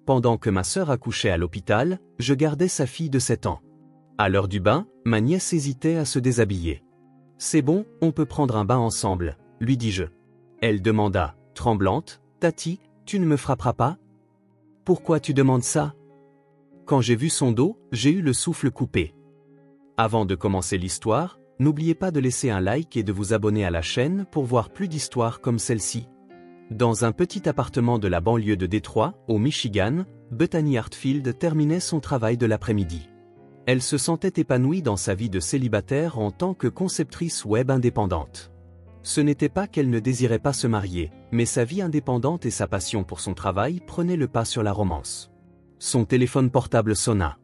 Pendant que ma sœur accouchait à l'hôpital, je gardais sa fille de 7 ans. À l'heure du bain, ma nièce hésitait à se déshabiller. « C'est bon, on peut prendre un bain ensemble », lui dis-je. Elle demanda, tremblante, « Tati, tu ne me frapperas pas ? Pourquoi tu demandes ça ?» Quand j'ai vu son dos, j'ai eu le souffle coupé. Avant de commencer l'histoire, n'oubliez pas de laisser un like et de vous abonner à la chaîne pour voir plus d'histoires comme celle-ci. Dans un petit appartement de la banlieue de Détroit, au Michigan, Bethany Hartfield terminait son travail de l'après-midi. Elle se sentait épanouie dans sa vie de célibataire en tant que conceptrice web indépendante. Ce n'était pas qu'elle ne désirait pas se marier, mais sa vie indépendante et sa passion pour son travail prenaient le pas sur la romance. Son téléphone portable sonna.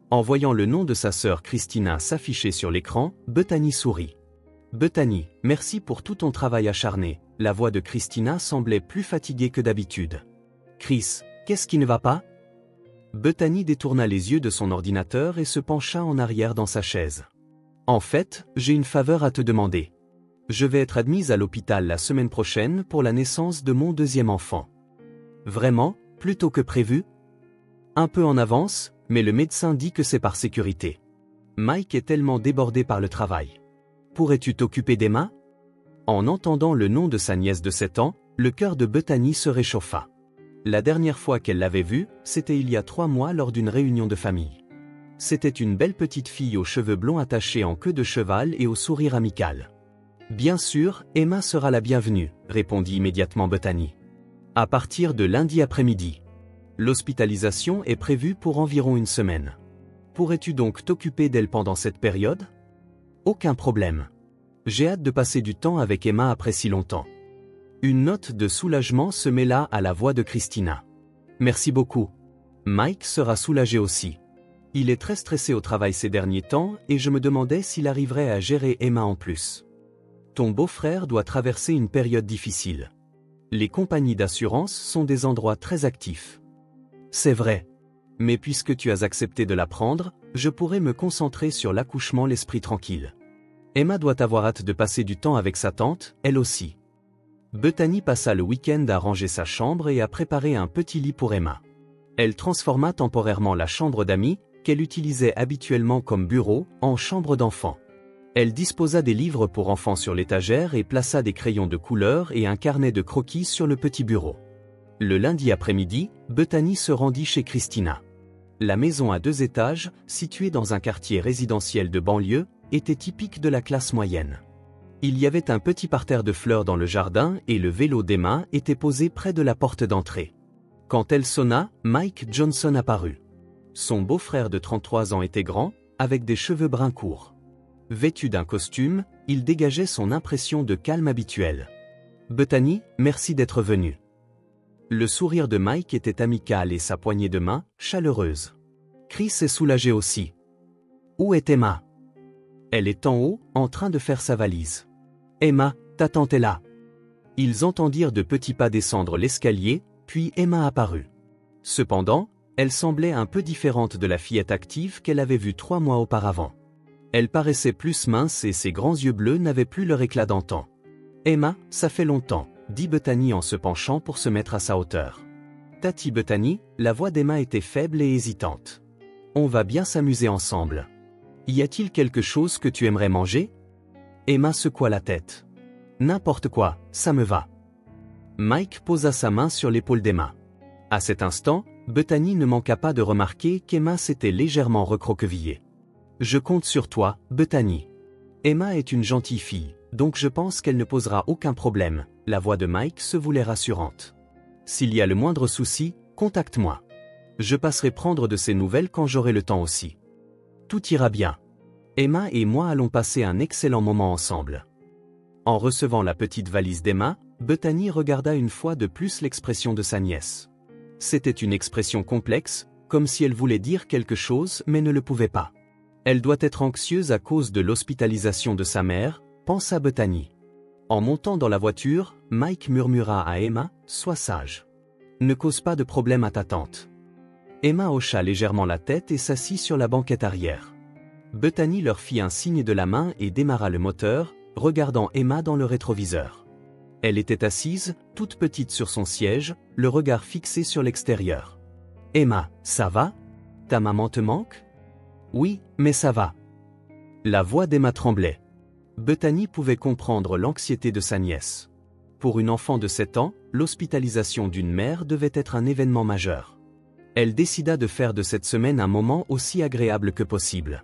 En voyant le nom de sa sœur Christina s'afficher sur l'écran, Bethany sourit. « Bethany, merci pour tout ton travail acharné », la voix de Christina semblait plus fatiguée que d'habitude. « Chris, qu'est-ce qui ne va pas ?» Bethany détourna les yeux de son ordinateur et se pencha en arrière dans sa chaise. « En fait, j'ai une faveur à te demander. Je vais être admise à l'hôpital la semaine prochaine pour la naissance de mon deuxième enfant. » « Vraiment, plus tôt que prévu ? » Un peu en avance, mais le médecin dit que c'est par sécurité. Mike est tellement débordé par le travail. Pourrais-tu t'occuper d'Emma ? En entendant le nom de sa nièce de 7 ans, le cœur de Bethany se réchauffa. La dernière fois qu'elle l'avait vue, c'était il y a 3 mois lors d'une réunion de famille. C'était une belle petite fille aux cheveux blonds attachés en queue de cheval et au sourire amical. « Bien sûr, Emma sera la bienvenue », répondit immédiatement Bethany. « À partir de lundi après-midi. L'hospitalisation est prévue pour environ une semaine. Pourrais-tu donc t'occuper d'elle pendant cette période ? Aucun problème. J'ai hâte de passer du temps avec Emma après si longtemps. » Une note de soulagement se mêla à la voix de Christina. « Merci beaucoup. Mike sera soulagé aussi. Il est très stressé au travail ces derniers temps et je me demandais s'il arriverait à gérer Emma en plus. Ton beau-frère doit traverser une période difficile. Les compagnies d'assurance sont des endroits très actifs. C'est vrai. Mais puisque tu as accepté de la prendre, je pourrai me concentrer sur l'accouchement l'esprit tranquille. Emma doit avoir hâte de passer du temps avec sa tante, elle aussi. » Bethany passa le week-end à ranger sa chambre et à préparer un petit lit pour Emma. Elle transforma temporairement la chambre d'amis, qu'elle utilisait habituellement comme bureau, en chambre d'enfant. Elle disposa des livres pour enfants sur l'étagère et plaça des crayons de couleur et un carnet de croquis sur le petit bureau. Le lundi après-midi, Bethany se rendit chez Christina. La maison à 2 étages, située dans un quartier résidentiel de banlieue, était typique de la classe moyenne. Il y avait un petit parterre de fleurs dans le jardin et le vélo d'Emma était posé près de la porte d'entrée. Quand elle sonna, Mike Johnson apparut. Son beau-frère de 33 ans était grand, avec des cheveux bruns courts. Vêtu d'un costume, il dégageait son impression de calme habituelle. « Bethany, merci d'être venue. » Le sourire de Mike était amical et sa poignée de main, chaleureuse. Chris est soulagé aussi. « Où est Emma ? » Elle est en haut, en train de faire sa valise. « Emma, ta tante est là. » Ils entendirent de petits pas descendre l'escalier, puis Emma apparut. Cependant, elle semblait un peu différente de la fillette active qu'elle avait vue 3 mois auparavant. Elle paraissait plus mince et ses grands yeux bleus n'avaient plus leur éclat d'antan. « Emma, ça fait longtemps », dit Bethany en se penchant pour se mettre à sa hauteur. « Tati Bethany », la voix d'Emma était faible et hésitante. « On va bien s'amuser ensemble. Y a-t-il quelque chose que tu aimerais manger ?» Emma secoua la tête. « N'importe quoi, ça me va. » Mike posa sa main sur l'épaule d'Emma. À cet instant, Bethany ne manqua pas de remarquer qu'Emma s'était légèrement recroquevillée. « Je compte sur toi, Bethany. Emma est une gentille fille, donc je pense qu'elle ne posera aucun problème. » La voix de Mike se voulait rassurante. « S'il y a le moindre souci, contacte-moi. Je passerai prendre de ses nouvelles quand j'aurai le temps aussi. Tout ira bien. Emma et moi allons passer un excellent moment ensemble. » En recevant la petite valise d'Emma, Bethany regarda une fois de plus l'expression de sa nièce. C'était une expression complexe, comme si elle voulait dire quelque chose mais ne le pouvait pas. Elle doit être anxieuse à cause de l'hospitalisation de sa mère, pensa Bethany. En montant dans la voiture, Mike murmura à Emma, « Sois sage. Ne cause pas de problème à ta tante. » Emma hocha légèrement la tête et s'assit sur la banquette arrière. Bethany leur fit un signe de la main et démarra le moteur, regardant Emma dans le rétroviseur. Elle était assise, toute petite sur son siège, le regard fixé sur l'extérieur. Emma, ça va? Ta maman te manque? Oui, mais ça va. La voix d'Emma tremblait. Bethany pouvait comprendre l'anxiété de sa nièce. Pour une enfant de 7 ans, l'hospitalisation d'une mère devait être un événement majeur. Elle décida de faire de cette semaine un moment aussi agréable que possible.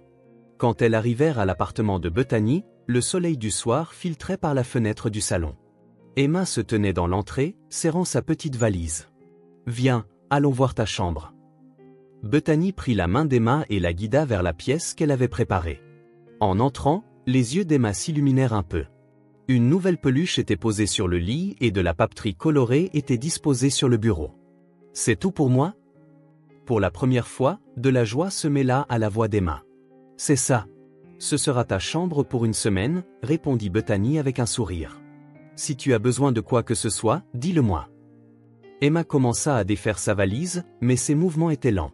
Quand elles arrivèrent à l'appartement de Bethany, le soleil du soir filtrait par la fenêtre du salon. Emma se tenait dans l'entrée, serrant sa petite valise. « Viens, allons voir ta chambre. » Bethany prit la main d'Emma et la guida vers la pièce qu'elle avait préparée. En entrant, les yeux d'Emma s'illuminèrent un peu. Une nouvelle peluche était posée sur le lit et de la papeterie colorée était disposée sur le bureau. « C'est tout pour moi ?» Pour la première fois, de la joie se mêla à la voix d'Emma. « C'est ça. Ce sera ta chambre pour une semaine, » répondit Bethany avec un sourire. « Si tu as besoin de quoi que ce soit, dis-le-moi. » Emma commença à défaire sa valise, mais ses mouvements étaient lents.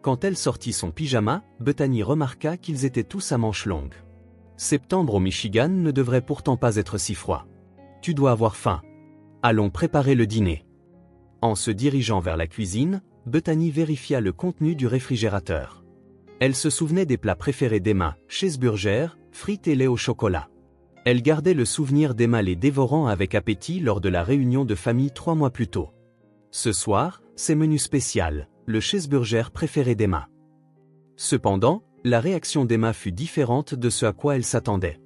Quand elle sortit son pyjama, Bethany remarqua qu'ils étaient tous à manches longues. Septembre au Michigan ne devrait pourtant pas être si froid. Tu dois avoir faim. Allons préparer le dîner. En se dirigeant vers la cuisine, Bethany vérifia le contenu du réfrigérateur. Elle se souvenait des plats préférés d'Emma, cheeseburger, frites et lait au chocolat. Elle gardait le souvenir d'Emma les dévorant avec appétit lors de la réunion de famille 3 mois plus tôt. Ce soir, c'est menu spécial, le cheeseburger préféré d'Emma. Cependant, la réaction d'Emma fut différente de ce à quoi elle s'attendait.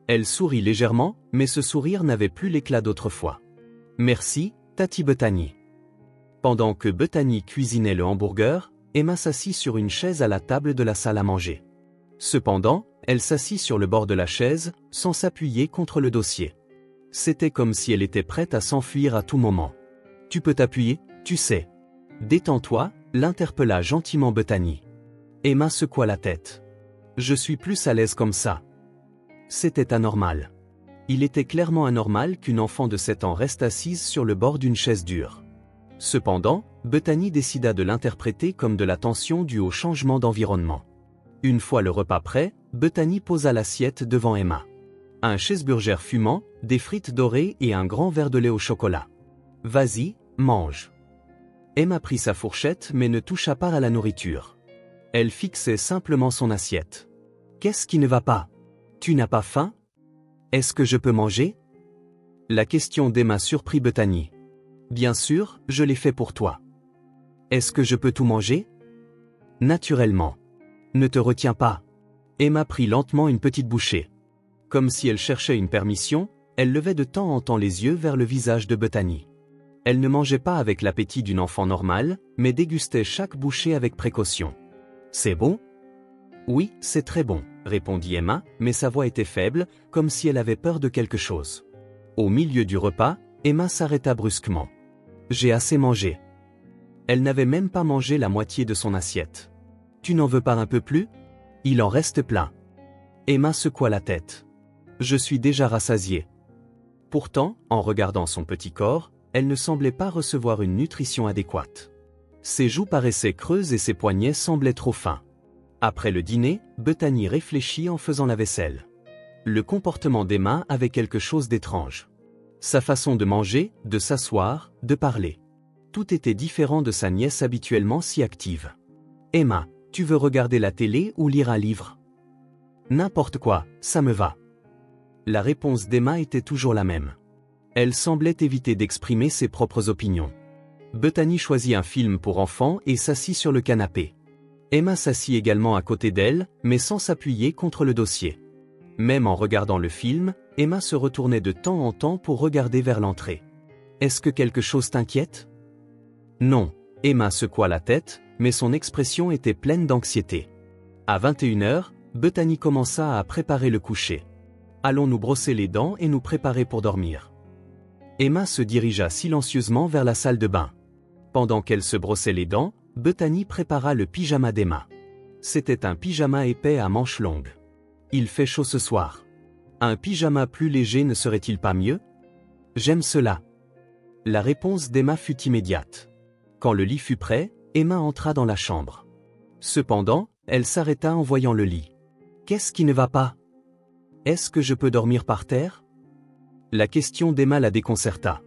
Elle sourit légèrement, mais ce sourire n'avait plus l'éclat d'autrefois. « Merci, Tati Bethany. » Pendant que Bethany cuisinait le hamburger, Emma s'assit sur une chaise à la table de la salle à manger. Cependant, elle s'assit sur le bord de la chaise, sans s'appuyer contre le dossier. C'était comme si elle était prête à s'enfuir à tout moment. « Tu peux t'appuyer, tu sais. »« Détends-toi », l'interpella gentiment Bethany. Emma secoua la tête. « Je suis plus à l'aise comme ça. » C'était anormal. Il était clairement anormal qu'une enfant de 7 ans reste assise sur le bord d'une chaise dure. Cependant, Bethany décida de l'interpréter comme de la tension due au changement d'environnement. Une fois le repas prêt, Bethany posa l'assiette devant Emma. Un cheeseburger fumant, des frites dorées et un grand verre de lait au chocolat. « Vas-y, mange. » Emma prit sa fourchette mais ne toucha pas à la nourriture. Elle fixait simplement son assiette. « Qu'est-ce qui ne va pas? Tu n'as pas faim? Est-ce que je peux manger ?» La question d'Emma surprit Bethany. « Bien sûr, je l'ai fait pour toi. Est-ce que je peux tout manger? » Naturellement. Ne te retiens pas. Emma prit lentement une petite bouchée. Comme si elle cherchait une permission, elle levait de temps en temps les yeux vers le visage de Bethany. Elle ne mangeait pas avec l'appétit d'une enfant normale, mais dégustait chaque bouchée avec précaution. « C'est bon? » « Oui, c'est très bon, » répondit Emma, mais sa voix était faible, comme si elle avait peur de quelque chose. Au milieu du repas, Emma s'arrêta brusquement. « J'ai assez mangé. » Elle n'avait même pas mangé la moitié de son assiette. « Tu n'en veux pas un peu plus? Il en reste plein. » Emma secoua la tête. « Je suis déjà rassasiée. » Pourtant, en regardant son petit corps, elle ne semblait pas recevoir une nutrition adéquate. Ses joues paraissaient creuses et ses poignets semblaient trop fins. Après le dîner, Bethany réfléchit en faisant la vaisselle. Le comportement d'Emma avait quelque chose d'étrange. Sa façon de manger, de s'asseoir, de parler. Tout était différent de sa nièce habituellement si active. « Emma, tu veux regarder la télé ou lire un livre? »« N'importe quoi, ça me va. » La réponse d'Emma était toujours la même. Elle semblait éviter d'exprimer ses propres opinions. Bethany choisit un film pour enfants et s'assit sur le canapé. Emma s'assit également à côté d'elle, mais sans s'appuyer contre le dossier. Même en regardant le film, Emma se retournait de temps en temps pour regarder vers l'entrée. « Est-ce que quelque chose t'inquiète? » Non, Emma secoua la tête, mais son expression était pleine d'anxiété. À 21h, Bethany commença à préparer le coucher. « Allons nous brosser les dents et nous préparer pour dormir. » Emma se dirigea silencieusement vers la salle de bain. Pendant qu'elle se brossait les dents, Bethany prépara le pyjama d'Emma. C'était un pyjama épais à manches longues. Il fait chaud ce soir. Un pyjama plus léger ne serait-il pas mieux? J'aime cela. La réponse d'Emma fut immédiate. Quand le lit fut prêt, Emma entra dans la chambre. Cependant, elle s'arrêta en voyant le lit. Qu'est-ce qui ne va pas? Est-ce que je peux dormir par terre? La question d'Emma la déconcerta.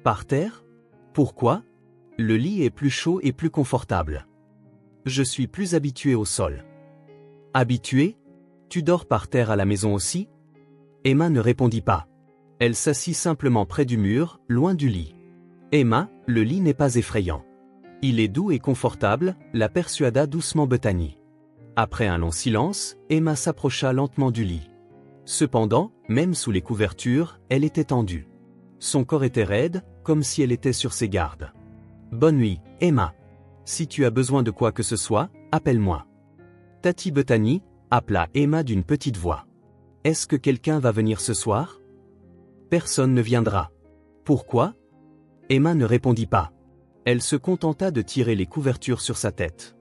Par terre? Pourquoi? Le lit est plus chaud et plus confortable. Je suis plus habitué au sol. Habitué? Tu dors par terre à la maison aussi? Emma ne répondit pas. Elle s'assit simplement près du mur, loin du lit. Emma, le lit n'est pas effrayant. Il est doux et confortable, la persuada doucement Bethany. Après un long silence, Emma s'approcha lentement du lit. Cependant, même sous les couvertures, elle était tendue. Son corps était raide, comme si elle était sur ses gardes. Bonne nuit, Emma. Si tu as besoin de quoi que ce soit, appelle-moi. Tati Bethany, appela Emma d'une petite voix. Est-ce que quelqu'un va venir ce soir? Personne ne viendra. Pourquoi? Emma ne répondit pas. Elle se contenta de tirer les couvertures sur sa tête.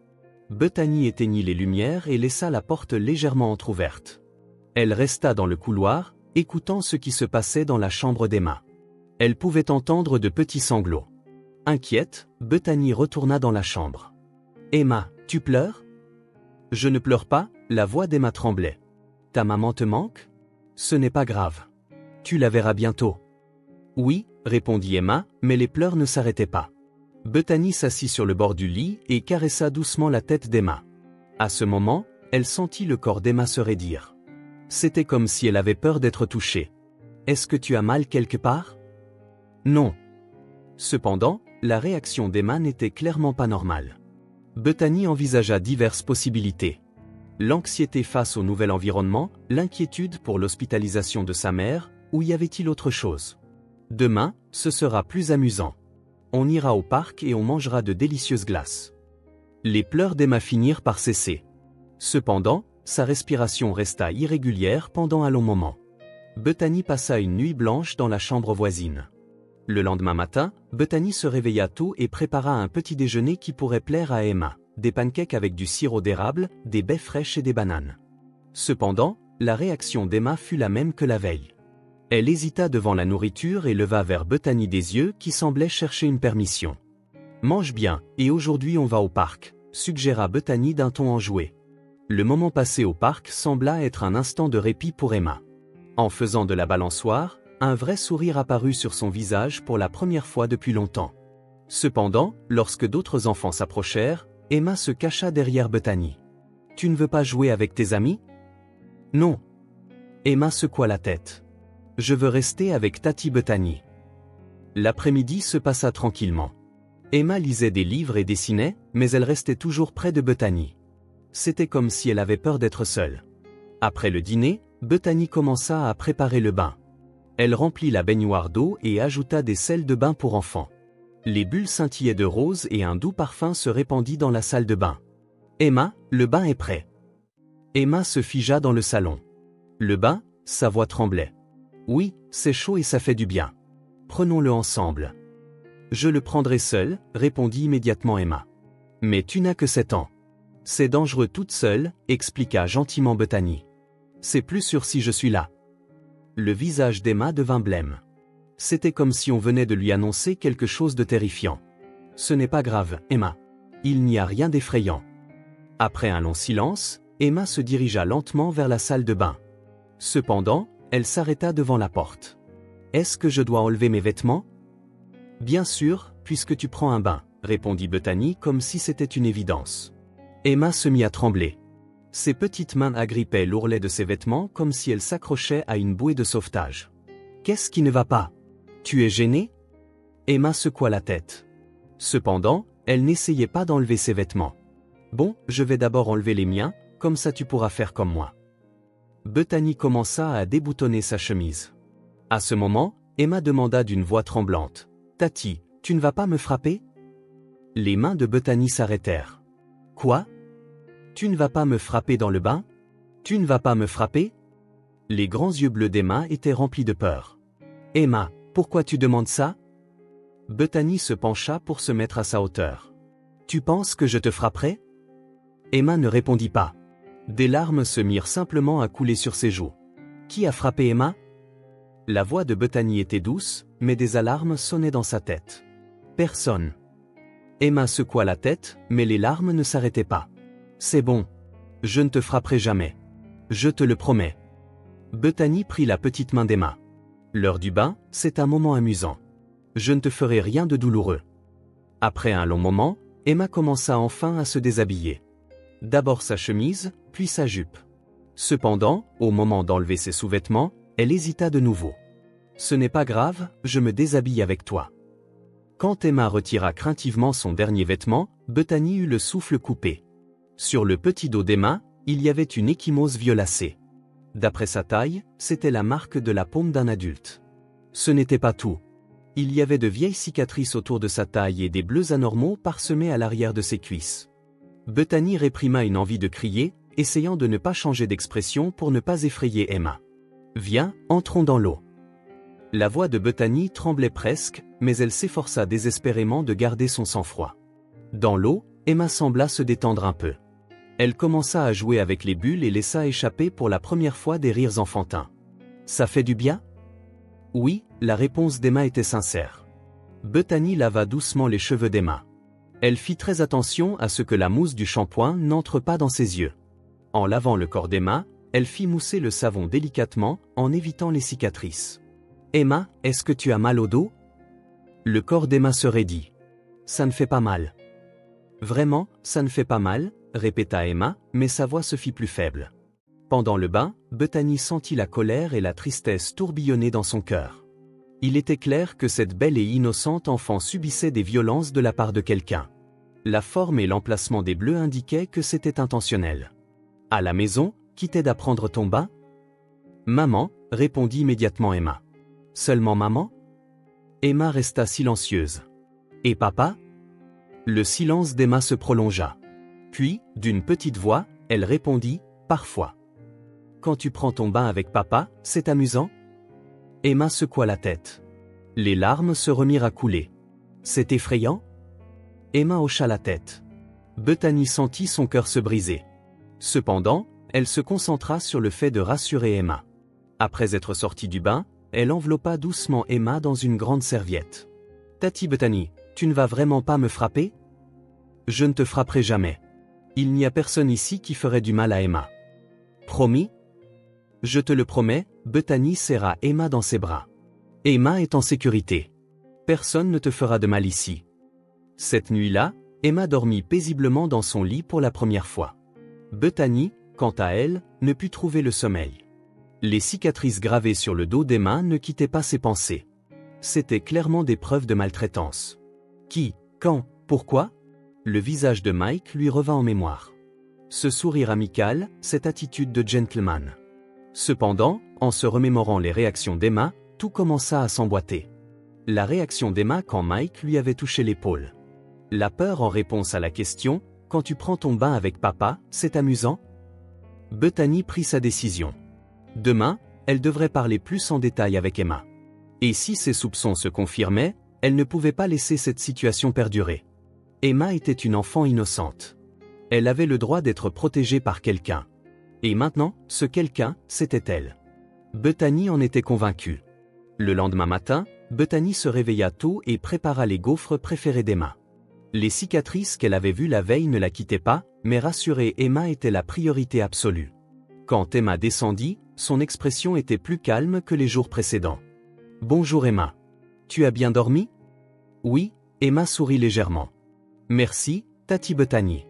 Bethany éteignit les lumières et laissa la porte légèrement entr'ouverte. Elle resta dans le couloir, écoutant ce qui se passait dans la chambre d'Emma. Elle pouvait entendre de petits sanglots. Inquiète, Bethany retourna dans la chambre. Emma, tu pleures? Je ne pleure pas, la voix d'Emma tremblait. Ta maman te manque? Ce n'est pas grave. Tu la verras bientôt. Oui, répondit Emma, mais les pleurs ne s'arrêtaient pas. Bethany s'assit sur le bord du lit et caressa doucement la tête d'Emma. À ce moment, elle sentit le corps d'Emma se raidir. C'était comme si elle avait peur d'être touchée. Est-ce que tu as mal quelque part? Non. Cependant, la réaction d'Emma n'était clairement pas normale. Bethany envisagea diverses possibilités. L'anxiété face au nouvel environnement, l'inquiétude pour l'hospitalisation de sa mère, ou y avait-il autre chose? Demain, ce sera plus amusant. On ira au parc et on mangera de délicieuses glaces. Les pleurs d'Emma finirent par cesser. Cependant, sa respiration resta irrégulière pendant un long moment. Bethany passa une nuit blanche dans la chambre voisine. Le lendemain matin, Bethany se réveilla tôt et prépara un petit déjeuner qui pourrait plaire à Emma, des pancakes avec du sirop d'érable, des baies fraîches et des bananes. Cependant, la réaction d'Emma fut la même que la veille. Elle hésita devant la nourriture et leva vers Bethany des yeux qui semblaient chercher une permission. « Mange bien, et aujourd'hui on va au parc », suggéra Bethany d'un ton enjoué. Le moment passé au parc sembla être un instant de répit pour Emma. En faisant de la balançoire, un vrai sourire apparut sur son visage pour la première fois depuis longtemps. Cependant, lorsque d'autres enfants s'approchèrent, Emma se cacha derrière Bethany. « Tu ne veux pas jouer avec tes amis? » « Non. » Emma secoua la tête. « Je veux rester avec Tati Bethany. » L'après-midi se passa tranquillement. Emma lisait des livres et dessinait, mais elle restait toujours près de Bethany. C'était comme si elle avait peur d'être seule. Après le dîner, Bethany commença à préparer le bain. Elle remplit la baignoire d'eau et ajouta des sels de bain pour enfants. Les bulles scintillaient de rose et un doux parfum se répandit dans la salle de bain. « Emma, le bain est prêt. » Emma se figea dans le salon. Le bain, sa voix tremblait. « Oui, c'est chaud et ça fait du bien. Prenons-le ensemble. »« Je le prendrai seule, » répondit immédiatement Emma. « Mais tu n'as que 7 ans. C'est dangereux toute seule, » expliqua gentiment Bethany. « C'est plus sûr si je suis là. » Le visage d'Emma devint blême. C'était comme si on venait de lui annoncer quelque chose de terrifiant. « Ce n'est pas grave, Emma. Il n'y a rien d'effrayant. » Après un long silence, Emma se dirigea lentement vers la salle de bain. Cependant, elle s'arrêta devant la porte. « Est-ce que je dois enlever mes vêtements? »« Bien sûr, puisque tu prends un bain, » répondit Bethany comme si c'était une évidence. Emma se mit à trembler. Ses petites mains agrippaient l'ourlet de ses vêtements comme si elles s'accrochaient à une bouée de sauvetage. « Qu'est-ce qui ne va pas? Tu es gênée? » Emma secoua la tête. Cependant, elle n'essayait pas d'enlever ses vêtements. « Bon, je vais d'abord enlever les miens, comme ça tu pourras faire comme moi. » Bethany commença à déboutonner sa chemise. À ce moment, Emma demanda d'une voix tremblante. « Tati, tu ne vas pas me frapper? » Les mains de Bethany s'arrêtèrent. « Quoi? Tu ne vas pas me frapper dans le bain? Tu ne vas pas me frapper? » Les grands yeux bleus d'Emma étaient remplis de peur. « Emma, pourquoi tu demandes ça? » Bethany se pencha pour se mettre à sa hauteur. « Tu penses que je te frapperai? » Emma ne répondit pas. Des larmes se mirent simplement à couler sur ses joues. « Qui a frappé Emma? » La voix de Bethany était douce, mais des alarmes sonnaient dans sa tête. « Personne. » Emma secoua la tête, mais les larmes ne s'arrêtaient pas. « C'est bon. Je ne te frapperai jamais. Je te le promets. » Bethany prit la petite main d'Emma. « L'heure du bain, c'est un moment amusant. Je ne te ferai rien de douloureux. » Après un long moment, Emma commença enfin à se déshabiller. D'abord sa chemise, puis sa jupe. Cependant, au moment d'enlever ses sous-vêtements, elle hésita de nouveau. « Ce n'est pas grave, je me déshabille avec toi. » Quand Emma retira craintivement son dernier vêtement, Bethany eut le souffle coupé. Sur le petit dos d'Emma, il y avait une ecchymose violacée. D'après sa taille, c'était la marque de la paume d'un adulte. Ce n'était pas tout. Il y avait de vieilles cicatrices autour de sa taille et des bleus anormaux parsemés à l'arrière de ses cuisses. Bethany réprima une envie de crier, essayant de ne pas changer d'expression pour ne pas effrayer Emma. « Viens, entrons dans l'eau. » La voix de Bethany tremblait presque, mais elle s'efforça désespérément de garder son sang-froid. Dans l'eau, Emma sembla se détendre un peu. Elle commença à jouer avec les bulles et laissa échapper pour la première fois des rires enfantins. « Ça fait du bien ? » Oui, la réponse d'Emma était sincère. Bethany lava doucement les cheveux d'Emma. Elle fit très attention à ce que la mousse du shampoing n'entre pas dans ses yeux. En lavant le corps d'Emma, elle fit mousser le savon délicatement, en évitant les cicatrices. « Emma, est-ce que tu as mal au dos ?» Le corps d'Emma se raidit. « Ça ne fait pas mal. »« Vraiment, ça ne fait pas mal ?» répéta Emma, mais sa voix se fit plus faible. Pendant le bain, Bethany sentit la colère et la tristesse tourbillonner dans son cœur. Il était clair que cette belle et innocente enfant subissait des violences de la part de quelqu'un. La forme et l'emplacement des bleus indiquaient que c'était intentionnel. « À la maison, qui t'aide à prendre ton bain ?»« Maman », répondit immédiatement Emma. « Seulement maman ?» Emma resta silencieuse. « Et papa ?» Le silence d'Emma se prolongea. Puis, d'une petite voix, elle répondit « Parfois. » Quand tu prends ton bain avec papa, c'est amusant ? Emma secoua la tête. Les larmes se remirent à couler. C'est effrayant ? Emma hocha la tête. Bethany sentit son cœur se briser. Cependant, elle se concentra sur le fait de rassurer Emma. Après être sortie du bain, elle enveloppa doucement Emma dans une grande serviette. « Tati Bethany, tu ne vas vraiment pas me frapper ? » « Je ne te frapperai jamais. Il n'y a personne ici qui ferait du mal à Emma. »« Promis ? » « Je te le promets. » Bethany serra Emma dans ses bras. « Emma est en sécurité. Personne ne te fera de mal ici. » Cette nuit-là, Emma dormit paisiblement dans son lit pour la première fois. Bethany, quant à elle, ne put trouver le sommeil. Les cicatrices gravées sur le dos d'Emma ne quittaient pas ses pensées. C'étaient clairement des preuves de maltraitance. Qui, quand, pourquoi ? Le visage de Mike lui revint en mémoire. Ce sourire amical, cette attitude de gentleman. Cependant, en se remémorant les réactions d'Emma, tout commença à s'emboîter. La réaction d'Emma quand Mike lui avait touché l'épaule. La peur en réponse à la question « Quand tu prends ton bain avec papa, c'est amusant ?» Bethany prit sa décision. Demain, elle devrait parler plus en détail avec Emma. Et si ses soupçons se confirmaient, elle ne pouvait pas laisser cette situation perdurer. Emma était une enfant innocente. Elle avait le droit d'être protégée par quelqu'un. Et maintenant, ce quelqu'un, c'était elle. Bethany en était convaincue. Le lendemain matin, Bethany se réveilla tôt et prépara les gaufres préférés d'Emma. Les cicatrices qu'elle avait vues la veille ne la quittaient pas, mais rassurer Emma était la priorité absolue. Quand Emma descendit, son expression était plus calme que les jours précédents. « Bonjour Emma. Tu as bien dormi ?» « Oui », Emma sourit légèrement. « Merci, Tati Bethany. »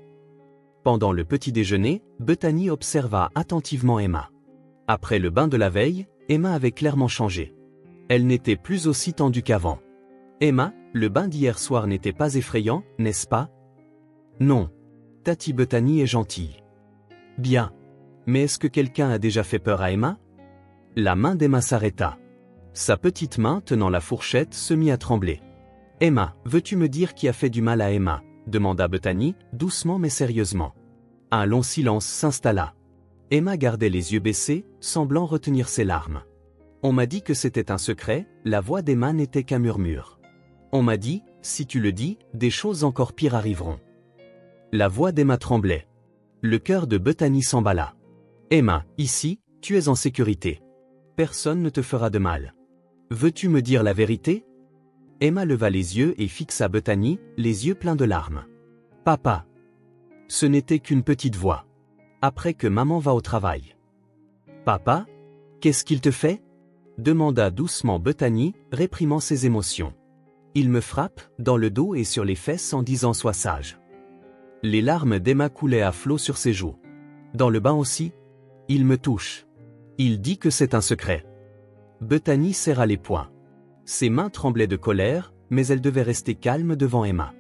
Pendant le petit déjeuner, Bethany observa attentivement Emma. Après le bain de la veille, Emma avait clairement changé. Elle n'était plus aussi tendue qu'avant. « Emma, le bain d'hier soir n'était pas effrayant, n'est-ce pas ?»« Non. Tati Bethany est gentille. »« Bien. Mais est-ce que quelqu'un a déjà fait peur à Emma ?» La main d'Emma s'arrêta. Sa petite main tenant la fourchette se mit à trembler. « Emma, veux-tu me dire qui a fait du mal à Emma ?» demanda Bethany, doucement mais sérieusement. Un long silence s'installa. Emma gardait les yeux baissés, semblant retenir ses larmes. On m'a dit que c'était un secret, la voix d'Emma n'était qu'un murmure. On m'a dit, si tu le dis, des choses encore pires arriveront. La voix d'Emma tremblait. Le cœur de Bethany s'emballa. Emma, ici, tu es en sécurité. Personne ne te fera de mal. Veux-tu me dire la vérité ? Emma leva les yeux et fixa Bethany, les yeux pleins de larmes. Papa. Ce n'était qu'une petite voix. Après que maman va au travail. Papa ? Qu'est-ce qu'il te fait ? Demanda doucement Bethany, réprimant ses émotions. Il me frappe, dans le dos et sur les fesses en disant « Sois sage ». Les larmes d'Emma coulaient à flot sur ses joues. Dans le bain aussi. Il me touche. Il dit que c'est un secret. Bethany serra les poings. Ses mains tremblaient de colère, mais elle devait rester calme devant Emma.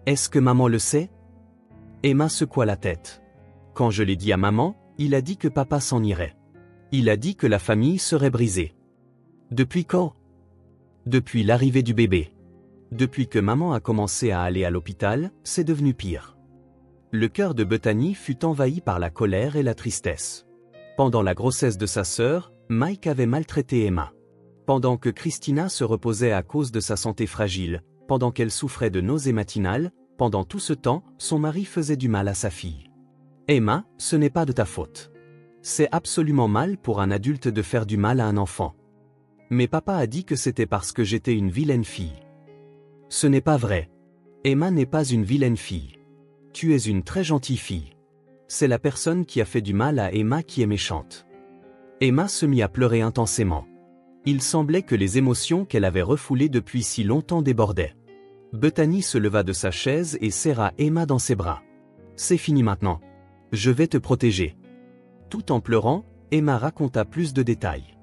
Est-ce que maman le sait? Emma secoua la tête. Quand je l'ai dit à maman, il a dit que papa s'en irait. Il a dit que la famille serait brisée. Depuis quand? Depuis l'arrivée du bébé. Depuis que maman a commencé à aller à l'hôpital, c'est devenu pire. Le cœur de Bethany fut envahi par la colère et la tristesse. Pendant la grossesse de sa sœur, Mike avait maltraité Emma. Pendant que Christina se reposait à cause de sa santé fragile, pendant qu'elle souffrait de nausées matinales, pendant tout ce temps, son mari faisait du mal à sa fille. Emma, ce n'est pas de ta faute. C'est absolument mal pour un adulte de faire du mal à un enfant. Mais papa a dit que c'était parce que j'étais une vilaine fille. Ce n'est pas vrai. Emma n'est pas une vilaine fille. Tu es une très gentille fille. C'est la personne qui a fait du mal à Emma qui est méchante. Emma se mit à pleurer intensément. Il semblait que les émotions qu'elle avait refoulées depuis si longtemps débordaient. Bethany se leva de sa chaise et serra Emma dans ses bras. C'est fini maintenant. Je vais te protéger. Tout en pleurant, Emma raconta plus de détails.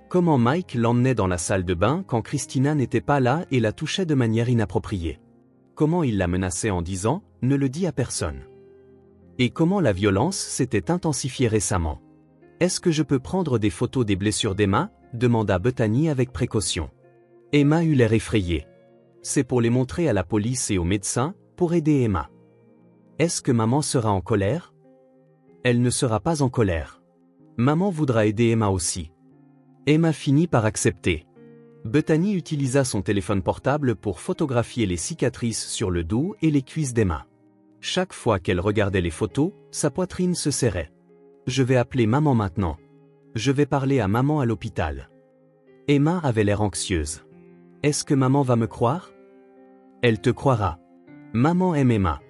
Comment Mike l'emmenait dans la salle de bain quand Christina n'était pas là et la touchait de manière inappropriée. Comment il la menaçait en disant « Ne le dis à personne ». Et comment la violence s'était intensifiée récemment. Est-ce que je peux prendre des photos des blessures d'Emma? Demanda Bethany avec précaution. Emma eut l'air effrayée. C'est pour les montrer à la police et aux médecins, pour aider Emma. Est-ce que maman sera en colère? Elle ne sera pas en colère. Maman voudra aider Emma aussi. Emma finit par accepter. Bethany utilisa son téléphone portable pour photographier les cicatrices sur le dos et les cuisses d'Emma. Chaque fois qu'elle regardait les photos, sa poitrine se serrait. Je vais appeler maman maintenant. Je vais parler à maman à l'hôpital. Emma avait l'air anxieuse. Est-ce que maman va me croire? Elle te croira. Maman aime Emma.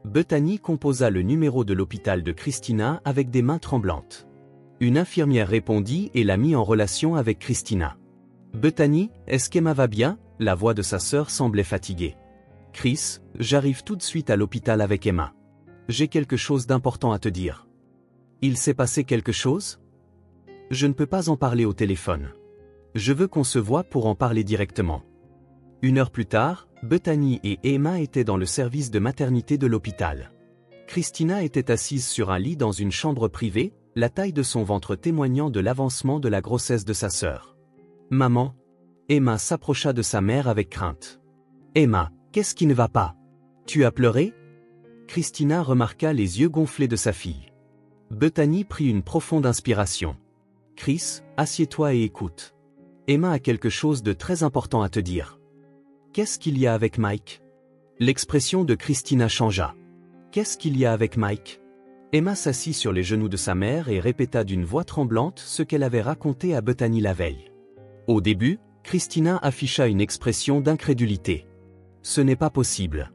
Bethany composa le numéro de l'hôpital de Christina avec des mains tremblantes. Une infirmière répondit et la mit en relation avec Christina. Bethany, est-ce qu'Emma va bien? La voix de sa sœur semblait fatiguée. Chris, j'arrive tout de suite à l'hôpital avec Emma. J'ai quelque chose d'important à te dire. Il s'est passé quelque chose? Je ne peux pas en parler au téléphone. Je veux qu'on se voie pour en parler directement. 1 heure plus tard, Bethany et Emma étaient dans le service de maternité de l'hôpital. Christina était assise sur un lit dans une chambre privée, la taille de son ventre témoignant de l'avancement de la grossesse de sa sœur. Maman. Emma s'approcha de sa mère avec crainte. Emma, qu'est-ce qui ne va pas? Tu as pleuré? Christina remarqua les yeux gonflés de sa fille. Bethany prit une profonde inspiration. Chris, assieds-toi et écoute. Emma a quelque chose de très important à te dire. Qu'est-ce qu'il y a avec Mike? L'expression de Christina changea. Qu'est-ce qu'il y a avec Mike? Emma s'assit sur les genoux de sa mère et répéta d'une voix tremblante ce qu'elle avait raconté à Bethany la veille. Au début, Christina afficha une expression d'incrédulité. Ce n'est pas possible.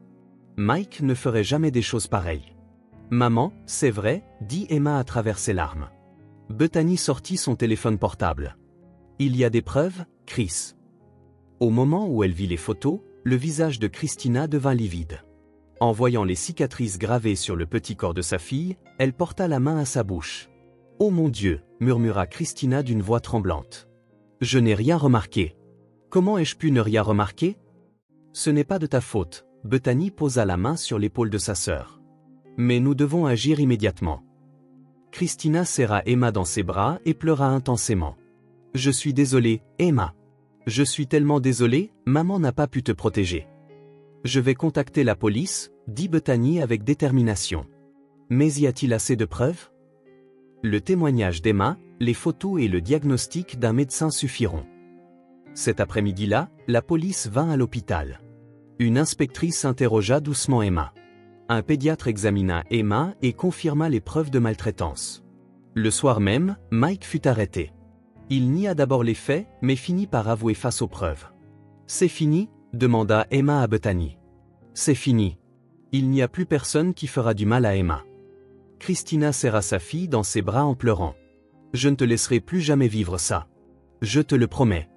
Mike ne ferait jamais des choses pareilles. Maman, c'est vrai, dit Emma à travers ses larmes. Bethany sortit son téléphone portable. Il y a des preuves, Chris. Au moment où elle vit les photos, le visage de Christina devint livide. En voyant les cicatrices gravées sur le petit corps de sa fille, elle porta la main à sa bouche. « Oh mon Dieu !» murmura Christina d'une voix tremblante. « Je n'ai rien remarqué. Comment ai-je pu ne rien remarquer? Ce n'est pas de ta faute. » Bethany posa la main sur l'épaule de sa sœur. « Mais nous devons agir immédiatement. » Christina serra Emma dans ses bras et pleura intensément. « Je suis désolée, Emma. Je suis tellement désolée, maman n'a pas pu te protéger. » Je vais contacter la police, dit Bethany avec détermination. Mais y a-t-il assez de preuves? Le témoignage d'Emma, les photos et le diagnostic d'un médecin suffiront. Cet après-midi-là, la police vint à l'hôpital. Une inspectrice interrogea doucement Emma. Un pédiatre examina Emma et confirma les preuves de maltraitance. Le soir même, Mike fut arrêté. Il nia d'abord les faits, mais finit par avouer face aux preuves. « C'est fini ?» demanda Emma à Bethany. « C'est fini. Il n'y a plus personne qui fera du mal à Emma. » Christina serra sa fille dans ses bras en pleurant. « Je ne te laisserai plus jamais vivre ça. Je te le promets. »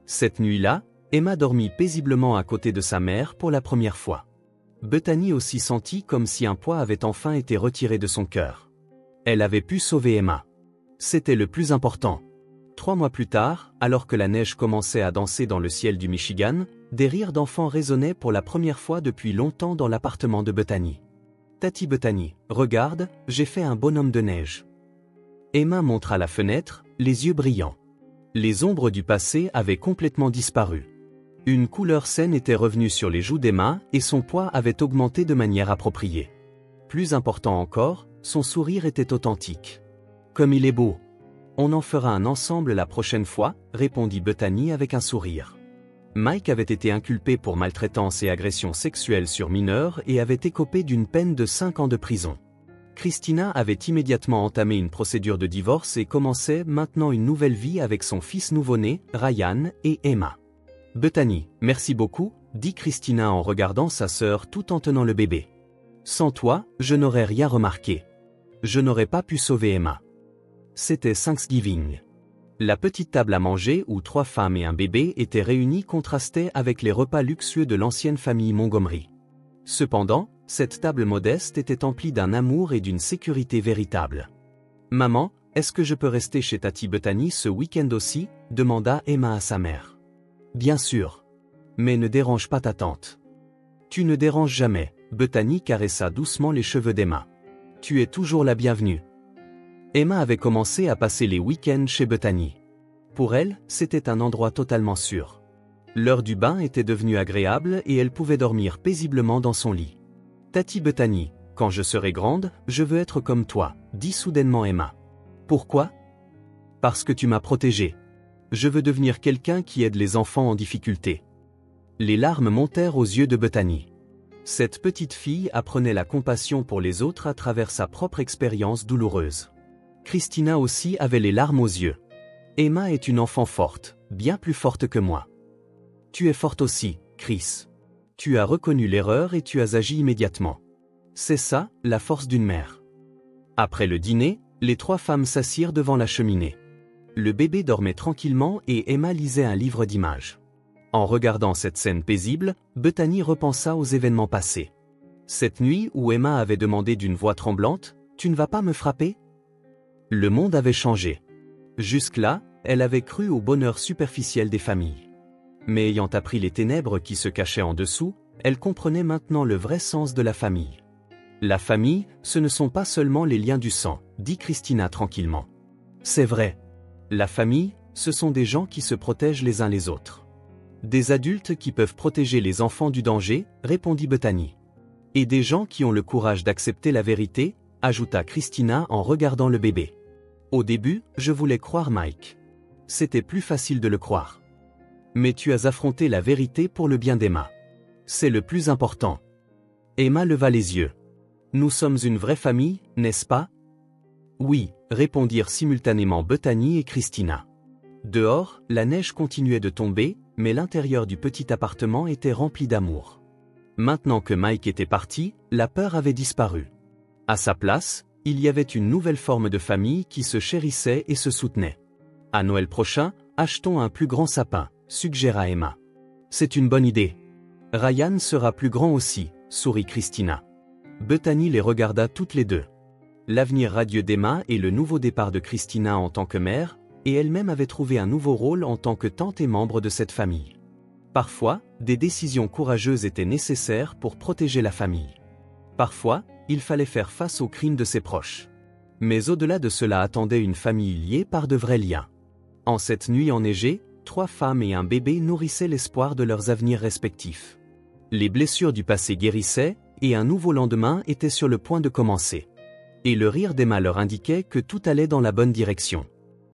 Cette nuit-là, Emma dormit paisiblement à côté de sa mère pour la première fois. Bethany aussi sentit comme si un poids avait enfin été retiré de son cœur. Elle avait pu sauver Emma. C'était le plus important. 3 mois plus tard, alors que la neige commençait à danser dans le ciel du Michigan, des rires d'enfants résonnaient pour la première fois depuis longtemps dans l'appartement de Bethany. « Tati Bethany, regarde, j'ai fait un bonhomme de neige. » Emma montra la fenêtre, les yeux brillants. Les ombres du passé avaient complètement disparu. Une couleur saine était revenue sur les joues d'Emma et son poids avait augmenté de manière appropriée. Plus important encore, son sourire était authentique. « Comme il est beau. On en fera un ensemble la prochaine fois, répondit Bethany avec un sourire. Mike avait été inculpé pour maltraitance et agression sexuelle sur mineurs et avait écopé d'une peine de 5 ans de prison. Christina avait immédiatement entamé une procédure de divorce et commençait maintenant une nouvelle vie avec son fils nouveau-né, Ryan, et Emma. Bethany, merci beaucoup, dit Christina en regardant sa sœur tout en tenant le bébé. Sans toi, je n'aurais rien remarqué. Je n'aurais pas pu sauver Emma. C'était Thanksgiving. La petite table à manger où 3 femmes et un bébé étaient réunis contrastait avec les repas luxueux de l'ancienne famille Montgomery. Cependant, cette table modeste était emplie d'un amour et d'une sécurité véritable. « Maman, est-ce que je peux rester chez Tati Bethany ce week-end aussi ?» demanda Emma à sa mère. « Bien sûr. Mais ne dérange pas ta tante. »« Tu ne déranges jamais. » Bethany caressa doucement les cheveux d'Emma. « Tu es toujours la bienvenue. » Emma avait commencé à passer les week-ends chez Bethany. Pour elle, c'était un endroit totalement sûr. L'heure du bain était devenue agréable et elle pouvait dormir paisiblement dans son lit. « Tati Bethany, quand je serai grande, je veux être comme toi, » dit soudainement Emma. « Pourquoi ? » « Parce que tu m'as protégée. Je veux devenir quelqu'un qui aide les enfants en difficulté. » Les larmes montèrent aux yeux de Bethany. Cette petite fille apprenait la compassion pour les autres à travers sa propre expérience douloureuse. Christina aussi avait les larmes aux yeux. « Emma est une enfant forte, bien plus forte que moi. »« Tu es forte aussi, Chris. Tu as reconnu l'erreur et tu as agi immédiatement. C'est ça, la force d'une mère. » Après le dîner, les 3 femmes s'assirent devant la cheminée. Le bébé dormait tranquillement et Emma lisait un livre d'images. En regardant cette scène paisible, Bethany repensa aux événements passés. Cette nuit où Emma avait demandé d'une voix tremblante, « Tu ne vas pas me frapper ?» Le monde avait changé. Jusque-là, elle avait cru au bonheur superficiel des familles. Mais ayant appris les ténèbres qui se cachaient en dessous, elle comprenait maintenant le vrai sens de la famille. La famille, ce ne sont pas seulement les liens du sang, dit Christina tranquillement. C'est vrai. La famille, ce sont des gens qui se protègent les uns les autres. Des adultes qui peuvent protéger les enfants du danger, répondit Bethany. Et des gens qui ont le courage d'accepter la vérité, ajouta Christina en regardant le bébé. Au début, je voulais croire Mike. C'était plus facile de le croire. Mais tu as affronté la vérité pour le bien d'Emma. C'est le plus important. Emma leva les yeux. Nous sommes une vraie famille, n'est-ce pas? Oui, répondirent simultanément Bethany et Christina. Dehors, la neige continuait de tomber, mais l'intérieur du petit appartement était rempli d'amour. Maintenant que Mike était parti, la peur avait disparu. À sa place, il y avait une nouvelle forme de famille qui se chérissait et se soutenait. À Noël prochain, achetons un plus grand sapin, suggéra Emma. C'est une bonne idée. Ryan sera plus grand aussi, sourit Christina. Bethany les regarda toutes les deux. L'avenir radieux d'Emma et le nouveau départ de Christina en tant que mère, et elle-même avait trouvé un nouveau rôle en tant que tante et membre de cette famille. Parfois, des décisions courageuses étaient nécessaires pour protéger la famille. Parfois, il fallait faire face aux crimes de ses proches. Mais au-delà de cela attendait une famille liée par de vrais liens. En cette nuit enneigée, 3 femmes et un bébé nourrissaient l'espoir de leurs avenirs respectifs. Les blessures du passé guérissaient, et un nouveau lendemain était sur le point de commencer. Et le rire d'Emma leur indiquait que tout allait dans la bonne direction.